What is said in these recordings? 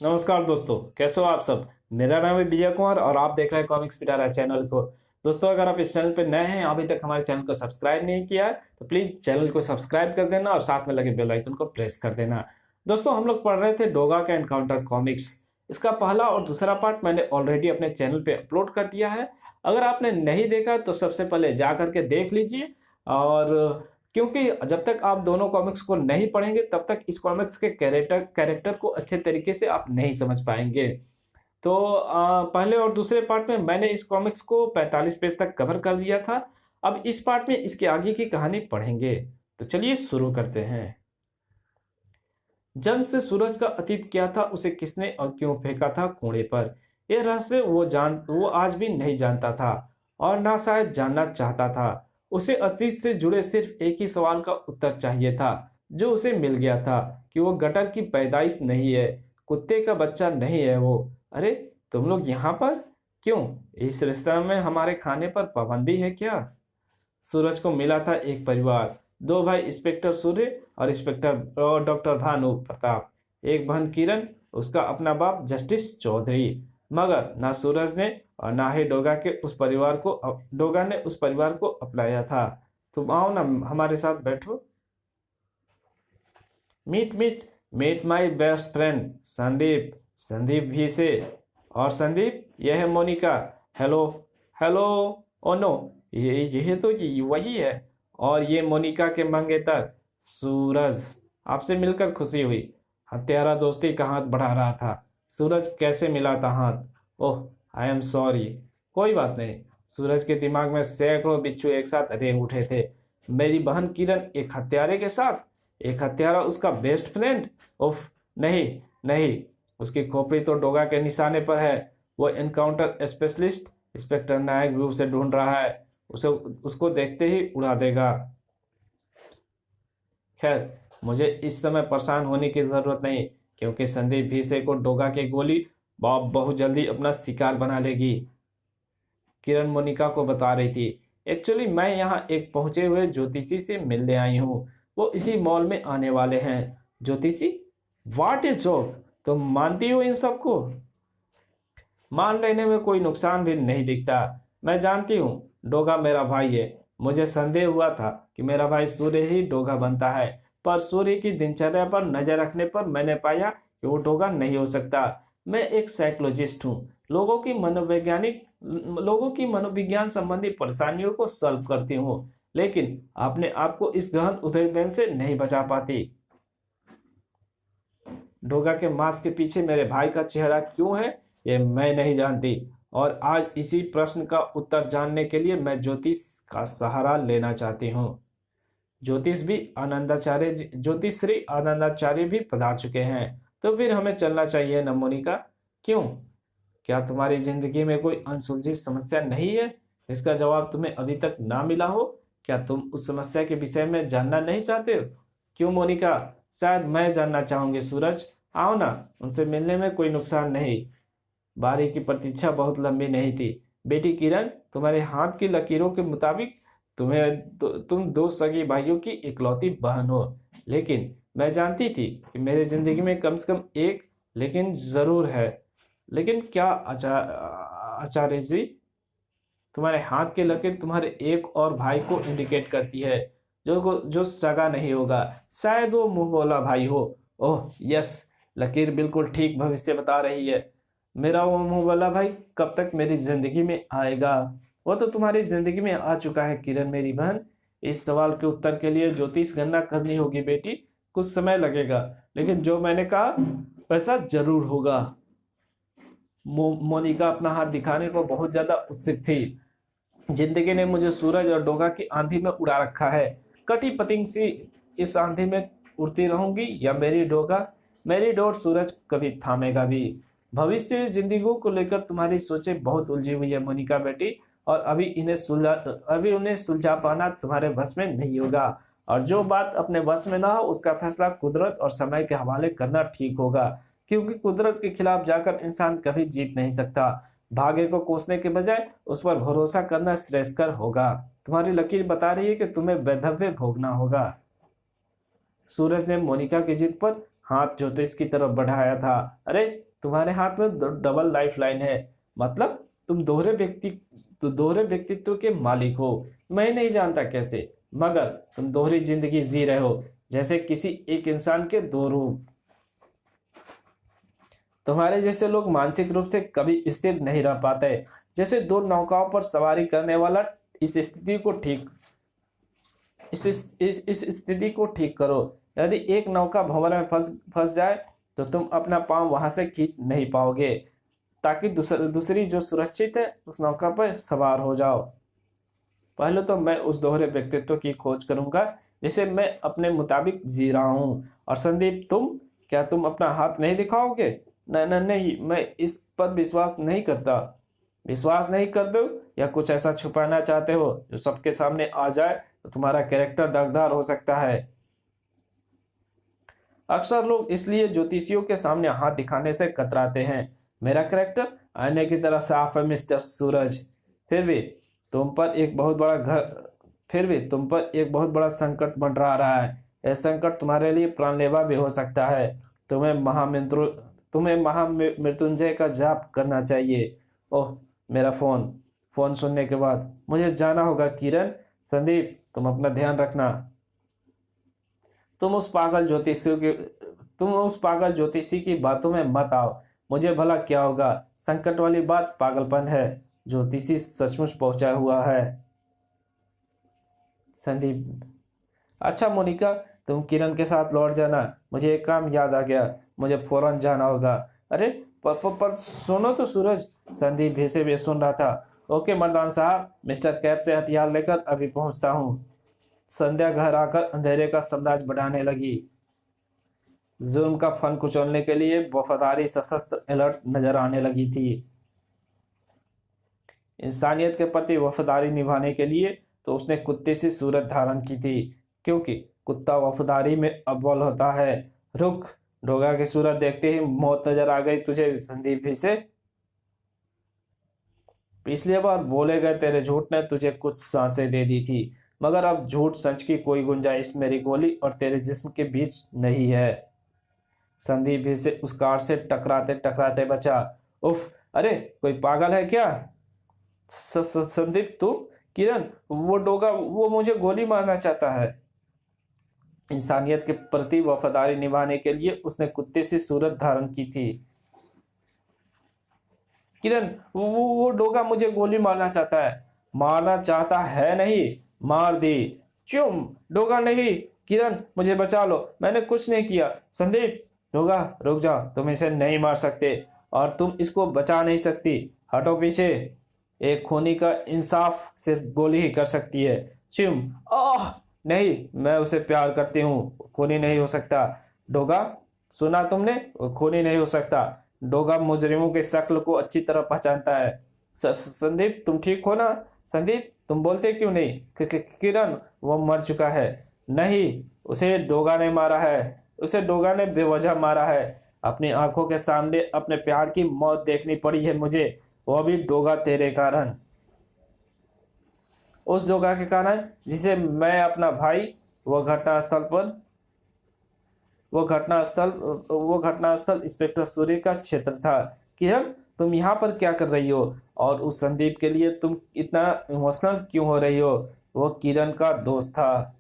नमस्कार दोस्तों, कैसे हो आप सब। मेरा नाम है विजय कुमार और आप देख रहे हैं कॉमिक्स पिटारा चैनल को। दोस्तों, अगर आप इस चैनल पर नए हैं, अभी तक हमारे चैनल को सब्सक्राइब नहीं किया है तो प्लीज चैनल को सब्सक्राइब कर देना और साथ में लगे बेल आइकन को प्रेस कर देना। दोस्तों, हम लोग पढ़ रहे थे डोगा का एनकाउंटर कॉमिक्स। इसका पहला और दूसरा पार्ट मैंने ऑलरेडी अपने चैनल पे अपलोड कर दिया है। अगर आपने नहीं देखा तो सबसे पहले जा करके देख लीजिए। और क्योंकि जब तक आप दोनों कॉमिक्स को नहीं पढ़ेंगे तब तक इस कॉमिक्स के कैरेक्टर को अच्छे तरीके से आप नहीं समझ पाएंगे। तो पहले और दूसरे पार्ट में मैंने इस कॉमिक्स को 45 पेज तक कवर कर दिया था। अब इस पार्ट में इसके आगे की कहानी पढ़ेंगे। तो चलिए शुरू करते हैं। जन्म से सूरज का अतीत क्या था, उसे किसने और क्यों फेंका था कुएं पर, यह रहस्य वो आज भी नहीं जानता था और ना शायद जानना चाहता था। उसे अतीत से जुड़े सिर्फ एक ही सवाल का उत्तर चाहिए था, जो उसे मिल गया था कि वो गटर की पैदाइश नहीं है, कुत्ते का बच्चा नहीं है वो। अरे, तुम लोग यहाँ पर क्यों? इस रेस्तरां में हमारे खाने पर पाबंदी है क्या? सूरज को मिला था एक परिवार, दो भाई इंस्पेक्टर सूर्य और इंस्पेक्टर और डॉक्टर भानु प्रताप, एक बहन किरण, उसका अपना बाप जस्टिस चौधरी। मगर ना सूरज ने और ना ही डोगा ने उस परिवार को अपनाया था। तुम आओ ना, हमारे साथ बैठो। Meet meet meet my best friend Sandeep. Sandeep भी से। और संदीप, यह है Monica. Hello. Hello. Oh no, ये तो वही है। और ये मोनिका के मंगेतर सूरज। आपसे मिलकर खुशी हुई। हत्यारा दोस्ती का हाथ बढ़ा रहा था। सूरज कैसे मिला था हाथ? ओह, आई एम सॉरी। कोई बात नहीं। सूरज के दिमाग में सैकड़ों बिच्छू एक साथ रेंग उठे थे। मेरी बहन किरण एक हत्यारे के साथ, एक हत्यारा उसका बेस्ट फ्रेंड। उफ, नहीं नहीं, उसकी खोपड़ी तो डोगा के निशाने पर है। वो एनकाउंटर स्पेशलिस्ट इंस्पेक्टर नायक भी उसे ढूंढ रहा है। उसे उसको देखते ही उड़ा देगा। खैर, मुझे इस समय परेशान होने की जरूरत नहीं, क्योंकि संदीप भीसे को डोगा की गोली बहुत जल्दी अपना शिकार बना लेगी। किरण मोनिका को बता रही थी। एक्चुअली मैं यहाँ एक पहुंचे हुए ज्योतिषी से मिलने आई हूँ। वो इसी मॉल में आने वाले हैं। ज्योतिषी? What is joke? तुम मानती हो इन सबको? मान लेने में कोई नुकसान भी नहीं दिखता। मैं जानती हूँ डोगा मेरा भाई है। मुझे संदेह हुआ था कि मेरा भाई सूर्य ही डोगा बनता है, पर सूर्य की दिनचर्या पर नजर रखने पर मैंने पाया कि वो डोगा नहीं हो सकता। मैं एक साइकोलॉजिस्ट हूँ। लोगों की मनोविज्ञान संबंधी परेशानियों को सॉल्व करती हूँ, लेकिन अपने आप को इस गहन उद्वेग से नहीं बचा पाती। डोगा के मांस के पीछे मेरे भाई का चेहरा क्यों है, ये मैं नहीं जानती। और आज इसी प्रश्न का उत्तर जानने के लिए मैं ज्योतिष का सहारा लेना चाहती हूँ। ज्योतिष श्री आनंदाचार्य भी पधार चुके हैं। तो फिर हमें चलना चाहिए न मोनिका? क्यों? क्या तुम्हारी जिंदगी में कोई अनसुलझी समस्या नहीं है जिसका जवाब तुम्हें अभी तक ना मिला हो? क्या तुम उस समस्या के विषय में जानना नहीं चाहते हो? क्यों मोनिका? शायद मैं जानना चाहूंगी सूरज। आओ ना, उनसे मिलने में कोई नुकसान नहीं। बारी की प्रतीक्षा बहुत लंबी नहीं थी। बेटी किरण, तुम्हारे हाथ की लकीरों के मुताबिक तुम दो सगी भाइयों की इकलौती बहन हो। लेकिन मैं जानती थी कि मेरी जिंदगी में कम से कम एक लेकिन जरूर है। लेकिन क्या आचार्य जी? तुम्हारे हाथ की लकीर तुम्हारे एक और भाई को इंडिकेट करती है, जो सगा नहीं होगा। शायद वो मुंह बोला भाई हो। ओह यस, लकीर बिल्कुल ठीक भविष्य बता रही है। मेरा वो मुंह वाला भाई कब तक मेरी जिंदगी में आएगा? वो तो तुम्हारी जिंदगी में आ चुका है किरण मेरी बहन। इस सवाल के उत्तर के लिए ज्योतिष गणना करनी होगी बेटी। कुछ समय लगेगा, लेकिन जो मैंने कहा वैसा जरूर होगा। मोनिका अपना हाथ दिखाने को बहुत ज्यादा उत्सुक थी। जिंदगी ने मुझे सूरज और डोगा की आंधी में उड़ा रखा है। कटी पतंग सी इस आंधी में उड़ती रहूंगी, या मेरी डोर सूरज कभी थामेगा भी। भविष्य जिंदगियों को लेकर तुम्हारी सोचें बहुत उलझी हुई है मोनिका बेटी, और अभी उन्हें सुलझा पाना तुम्हारे बस में नहीं होगा। और जो बात अपने बस में ना हो उसका फैसला कुदरत और समय के हवाले करना ठीक होगा, क्योंकि कुदरत के खिलाफ जाकर इंसान कभी जीत नहीं सकता। भाग्य को कोसने के बजाय उस पर भरोसा करना श्रेयस्कर होगा। तुम्हारी लकीर बता रही है कि तुम्हें वैधव्य भोगना होगा। सूरज ने मोनिका की जिद पर हाथ ज्योतिष की तरफ बढ़ाया था। अरे तुम्हारे हाथ में डबल लाइफ लाइन है, मतलब तुम दोहरे व्यक्तित्व के मालिक हो। मैं नहीं जानता कैसे, मगर तुम दोहरी जिंदगी जी रहे हो, जैसे किसी एक इंसान के दो रूप। तुम्हारे जैसे लोग मानसिक रूप से कभी स्थिर नहीं रह पाते। जैसे दो नौकाओं पर सवारी करने वाला इस स्थिति को ठीक इस स्थिति को ठीक करो। यदि एक नौका भंवर में फंस जाए तो तुम अपना पांव वहां से खींच नहीं पाओगे, ताकि दूसरी जो सुरक्षित है उस नौका पर सवार हो जाओ। पहले तो मैं उस दोहरे व्यक्तित्व की खोज करूंगा जिसे मैं अपने मुताबिक जी रहा हूँ। और संदीप, क्या तुम अपना हाथ नहीं दिखाओगे? नहीं, मैं इस पर विश्वास नहीं करता। विश्वास नहीं कर दो या कुछ ऐसा छुपाना चाहते हो जो सबके सामने आ जाए तो तुम्हारा कैरेक्टर दागदार हो सकता है। अक्सर लोग इसलिए ज्योतिषियों के सामने हाथ दिखाने से कतराते हैं। मेरा कैरेक्टर आईने की तरह साफ है मिस्टर सूरज। फिर भी तुम पर एक बहुत बड़ा संकट मंडरा रहा है। यह संकट तुम्हारे लिए जानलेवा भी हो सकता है। तुम्हें महामृत्युंजय का जाप करना चाहिए। ओह, मेरा फोन सुनने के बाद मुझे जाना होगा किरण। संदीप, तुम अपना ध्यान रखना। तुम उस पागल ज्योतिषी की बातों में मत आओ। मुझे भला क्या होगा? संकट वाली बात पागलपन है, ज्योतिषी सचमुच पहुंचा हुआ है। संदीप, अच्छा मोनिका, तुम किरण के साथ लौट जाना। मुझे एक काम याद आ गया, मुझे फौरन जाना होगा। अरे पर सुनो तो सूरज। संदीप भेसे भी सुन रहा था। ओके मर्दान साहब, मिस्टर कैप से हथियार लेकर अभी पहुंचता हूँ। संध्या घर आकर अंधेरे का साम्राज्य बढ़ाने लगी। जुल्म का फन कुचलने के लिए वफादारी सशस्त्र अलर्ट नजर आने लगी थी। इंसानियत के प्रति वफादारी निभाने के लिए तो उसने कुत्ते सी सूरत धारण की थी, क्योंकि कुत्ता वफादारी में अव्वल होता है। रुक, डोगा की सूरत देखते ही मौत नजर आ गई तुझे संदीप भी से? पिछली बार बोले गए तेरे झूठ ने तुझे कुछ सांसें दे दी थी, मगर अब झूठ सच की कोई गुंजाइश मेरी गोली और तेरे जिस्म के बीच नहीं है। संदीप भी से उस कार से टकराते टकराते बचा। उफ, अरे कोई पागल है क्या? संदीप, तू? किरण, वो डोगा, वो मुझे गोली मारना चाहता है। इंसानियत के प्रति वफादारी निभाने के लिए उसने कुत्ते से सूरत धारण की थी। किरण, वो डोगा मुझे गोली मारना चाहता है। मारना चाहता है नहीं, मार दी। चुम, डोगा नहीं। किरण, मुझे बचा लो, मैंने कुछ नहीं किया। संदीप, डोगा रुक जा, तुम इसे नहीं मार सकते और तुम इसको बचा नहीं सकती। हटो पीछे। एक खूनी का इंसाफ सिर्फ गोली ही कर सकती है। चिम, आह नहीं, मैं उसे प्यार करती हूँ, खूनी नहीं हो सकता। डोगा, सुना तुमने? वो खूनी नहीं हो सकता। डोगा मुजरिमों के शक्ल को अच्छी तरह पहचानता है। संदीप, तुम ठीक हो ना? संदीप, तुम बोलते क्यों नहीं? किरण, वो मर चुका है। नहीं, उसे डोगा ने मारा है। उसे डोगा ने बेवजह मारा है। अपनी आंखों के सामने अपने प्यार की मौत देखनी पड़ी है मुझे, वो भी डोगा तेरे कारण। उस डोगा के कारण जिसे मैं अपना भाई, वो घटनास्थल इंस्पेक्टर सूर्य का क्षेत्र था। किरण, तुम यहाँ पर क्या कर रही हो? और उस संदीप के लिए तुम इतना इमोशनल क्यों हो रही हो? वो किरण का दोस्त था।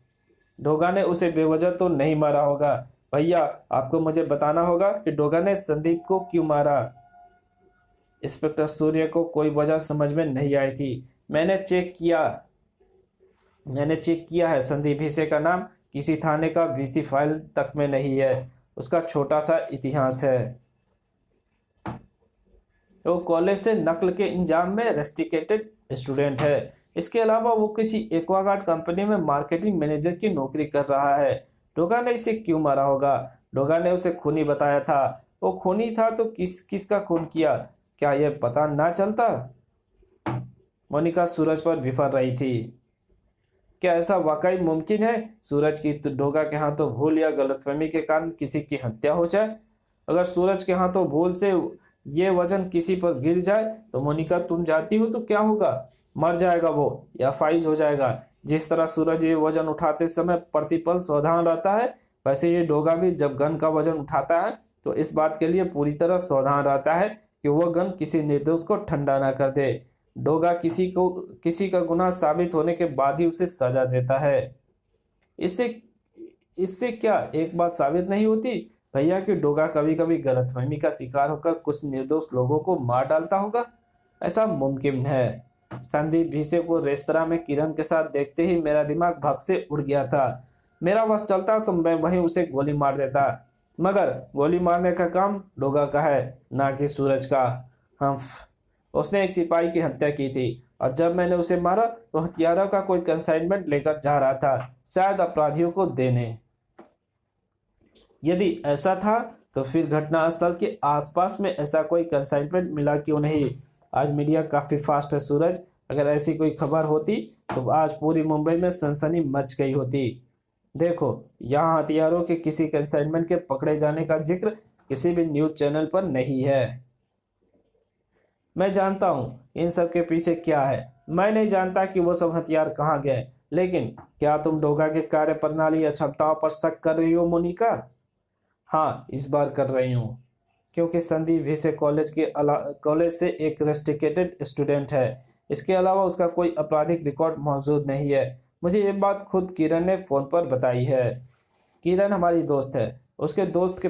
डोगा ने उसे बेवजह तो नहीं मारा होगा। भैया, आपको मुझे बताना होगा कि डोगा ने संदीप को क्यों मारा। इंस्पेक्टर सूर्य को कोई वजह समझ में नहीं आई थी। मैंने चेक किया है, संदीप हिस्से का नाम किसी थाने का वीसी फाइल तक में नहीं है। उसका छोटा सा इतिहास है। वो कॉलेज से नकल के इंजाम में रस्टिकेटेड स्टूडेंट है। इसके अलावा वो किसी एक्वागार्ड कंपनी में मार्केटिंग मैनेजर की नौकरी कर रहा है। डोगा ने इसे क्यों मारा होगा? डोगा ने उसे खूनी बताया था। वो खूनी था तो किसका खून किया, क्या यह पता ना चलता? मोनिका सूरज पर बिफर रही थी। क्या ऐसा वाकई मुमकिन है सूरज की डोगा के हाथों भूल या गलतफहमी के कारण किसी की हत्या हो जाए? अगर सूरज के हाथों भूल से ये वजन किसी पर गिर जाए तो मोनिका, तुम जानती हो तो क्या होगा? मर जाएगा वो या फाइज हो जाएगा। जिस तरह सूरज ये वजन उठाते समय प्रतिपल सावधान रहता है, वैसे ये डोगा भी जब गन का वजन उठाता है तो इस बात के लिए पूरी तरह सावधान रहता है कि वह गन किसी निर्दोष को ठंडा ना कर दे। डोगा किसी का गुनाह साबित होने के बाद ही उसे सजा देता है। इससे इससे क्या एक बात साबित नहीं होती भैया कि डोगा कभी कभी गलतफहमी का शिकार होकर कुछ निर्दोष लोगों को मार डालता होगा? ऐसा मुमकिन है। संदीप भीसे को रेस्तरां में किरण के साथ देखते ही मेरा दिमाग भग से उड़ गया था। मेरा बस चलता तो मैं वहीं उसे गोली मार देता, मगर गोली मारने का काम डोगा का है, ना कि सूरज का। उसने एक सिपाही की हत्या की थी और जब मैंने उसे मारा तो हथियारों का कोई कंसाइनमेंट लेकर जा रहा था, शायद अपराधियों को देने। यदि ऐसा था तो फिर घटनास्थल के आसपास में ऐसा कोई कंसाइनमेंट मिला क्यों नहीं? आज मीडिया काफी फास्ट है सूरज, अगर ऐसी कोई खबर होती तो आज पूरी मुंबई में सनसनी मच गई होती। देखो, यहाँ हथियारों के किसी कंसाइनमेंट के पकड़े जाने का जिक्र किसी भी न्यूज चैनल पर नहीं है। मैं जानता हूँ इन सब के पीछे क्या है। मैं नहीं जानता कि वो सब हथियार कहाँ गए, लेकिन क्या तुम डोगा के कार्य प्रणाली या क्षमताओं पर शक कर रही हो मोनिका? हाँ, इस बार कर रही हूँ, क्योंकि संदीप भीसे कॉलेज से एक रेस्ट्रिक्टेड स्टूडेंट है। इसके अलावा उसका कोई आपराधिक रिकॉर्ड मौजूद नहीं है। मुझे ये बात खुद किरण ने फ़ोन पर बताई है। किरण हमारी दोस्त है। उसके दोस्त के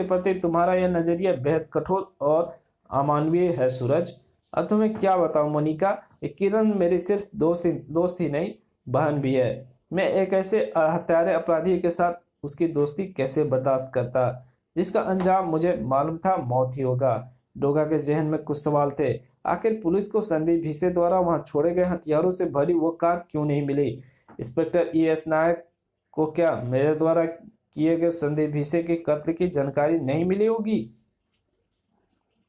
प्रति तुम्हारा यह नज़रिया बेहद कठोर और अमानवीय है सूरज। अब तुम्हें क्या बताऊं मोनिका, ये किरण मेरी सिर्फ दोस्त ही नहीं, बहन भी है। मैं एक ऐसे हत्यारे अपराधी के साथ उसकी दोस्ती कैसे बर्दाश्त करता, जिसका अंजाम मुझे मालूम था मौत ही होगा। डोगा के जहन में कुछ सवाल थे। आखिर पुलिस को संदीप भीसे द्वारा वहां छोड़े गए हथियारों से भरी वो कार क्यों नहीं मिली? इंस्पेक्टर ES नायक को क्या मेरे द्वारा किए गए संदीप भीसे के कत्ल की जानकारी नहीं मिली होगी?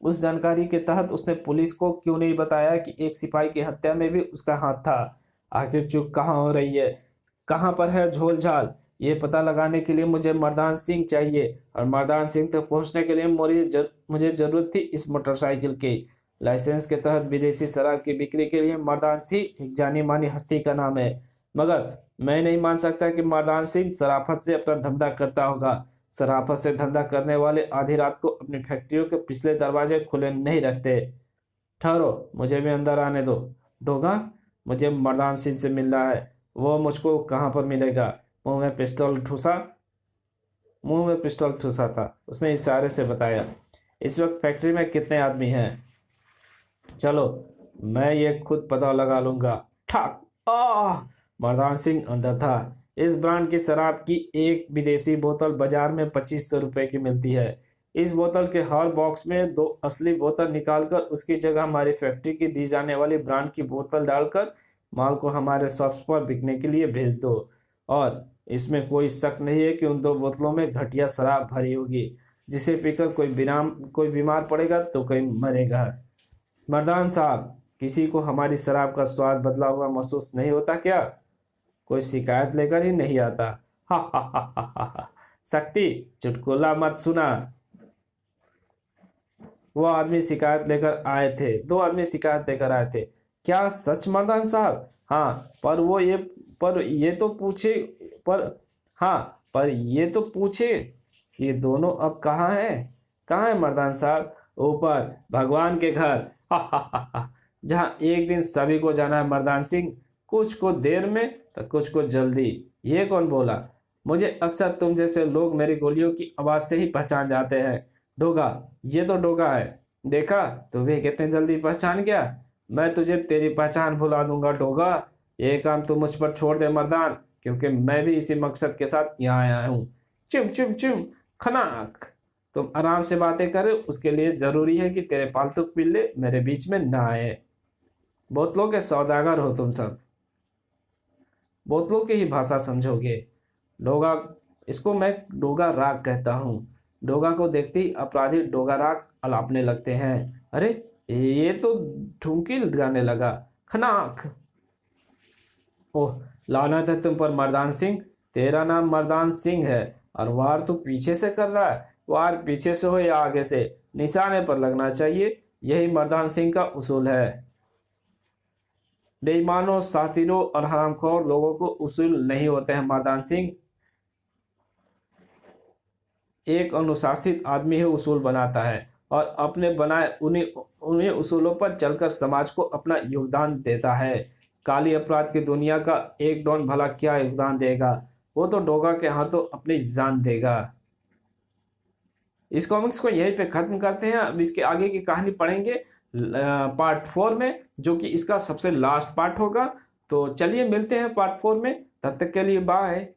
उस जानकारी के तहत उसने पुलिस को क्यों नहीं बताया कि एक सिपाही की हत्या में भी उसका हाथ था? आखिर चूक कहाँ हो रही है? कहाँ पर है झोल झाल? ये पता लगाने के लिए मुझे मर्दान सिंह चाहिए, और मर्दान सिंह तक पहुंचने के लिए मुझे जरूरत थी इस मोटरसाइकिल की। लाइसेंस के तहत विदेशी शराब की बिक्री के लिए मर्दान सिंह एक जानी मानी हस्ती का नाम है, मगर मैं नहीं मान सकता कि मर्दान सिंह शराफत से अपना धंधा करता होगा। शराफत से धंधा करने वाले आधी रात को अपनी फैक्ट्रियों के पिछले दरवाजे खुले नहीं रखते। ठहरो, मुझे भी अंदर आने दो। डोगा, मुझे मर्दान सिंह से मिलना है। वो मुझको कहाँ पर मिलेगा? मुंह में पिस्टल ठूसा था, उसने इशारे से बताया। इस वक्त फैक्ट्री में कितने आदमी हैं? चलो, मैं ये खुद पता लगा लूंगा। ठाक मर्दान सिंह अंदर था। इस ब्रांड की शराब की एक विदेशी बोतल बाजार में 2500 रुपए की मिलती है। इस बोतल के हर बॉक्स में 2 असली बोतल निकालकर उसकी जगह हमारी फैक्ट्री की दी जाने वाली ब्रांड की बोतल डालकर माल को हमारे शॉप्स पर बिकने के लिए भेज दो। और इसमें कोई शक नहीं है कि उन 2 बोतलों में घटिया शराब भरी होगी, जिसे पीकर कोई बीमार पड़ेगा तो कोई मरेगा। मर्दान साहब, किसी को हमारी शराब का स्वाद बदला हुआ महसूस नहीं होता क्या? कोई शिकायत लेकर ही नहीं आता। हा हा हा हा हा हा। शक्ति, चुटकुला मत सुना। वो आदमी शिकायत लेकर आए थे, 2 आदमी शिकायत लेकर आए थे। क्या सच मर्दान साहब? हाँ, पर ये तो पूछे ये दोनों अब कहाँ हैं? कहाँ है मर्दान साहब? ऊपर भगवान के घर, हा हा हा हा, जहाँ एक दिन सभी को जाना है मर्दान सिंह, कुछ को देर में तो कुछ को जल्दी। ये कौन बोला? मुझे अक्सर तुम जैसे लोग मेरी गोलियों की आवाज़ से ही पहचान जाते हैं। डोगा, ये तो डोगा है। देखा, तू भी कितने जल्दी पहचान गया। मैं तुझे तेरी पहचान भुला दूंगा डोगा। ये काम तू मुझ पर छोड़ दे मर्दान, क्योंकि मैं भी इसी मकसद के साथ यहाँ आया हूँ। चुम चुम चुम खनाक। तुम आराम से बातें करो, उसके लिए जरूरी है कि तेरे पालतू पिल्ले मेरे बीच में ना आए। बोतलों के सौदागर हो तुम सब, बोतलों की ही भाषा समझोगे। डोगा, इसको मैं डोगा राग कहता हूँ। डोगा को देखते ही अपराधी डोगा राग अलापने लगते हैं। अरे, ये तो ठुमकी गाने लगा। खनाक। ओह, लानत है तुम पर मर्दान सिंह। तेरा नाम मर्दान सिंह है और वार तू पीछे से कर रहा है। वार पीछे से हो या आगे से, निशाने पर लगना चाहिए। यही मर्दान सिंह का उसूल है। बेईमानों, सातिरों और हरामखोर लोगों को उसूल नहीं होते हैं मर्दान सिंह। एक अनुशासित आदमी ही उसूल बनाता है और अपने बनाए उन्हीं उन्हीं उसूलों पर चलकर समाज को अपना योगदान देता है। काली अपराध की दुनिया का एक डॉन भला क्या योगदान देगा? वो तो डोगा के हाथों अपनी जान देगा। इस कॉमिक्स को यहीं पे खत्म करते हैं। अब इसके आगे की कहानी पढ़ेंगे पार्ट 4 में, जो कि इसका सबसे लास्ट पार्ट होगा। तो चलिए मिलते हैं पार्ट 4 में, तब तक के लिए बाय।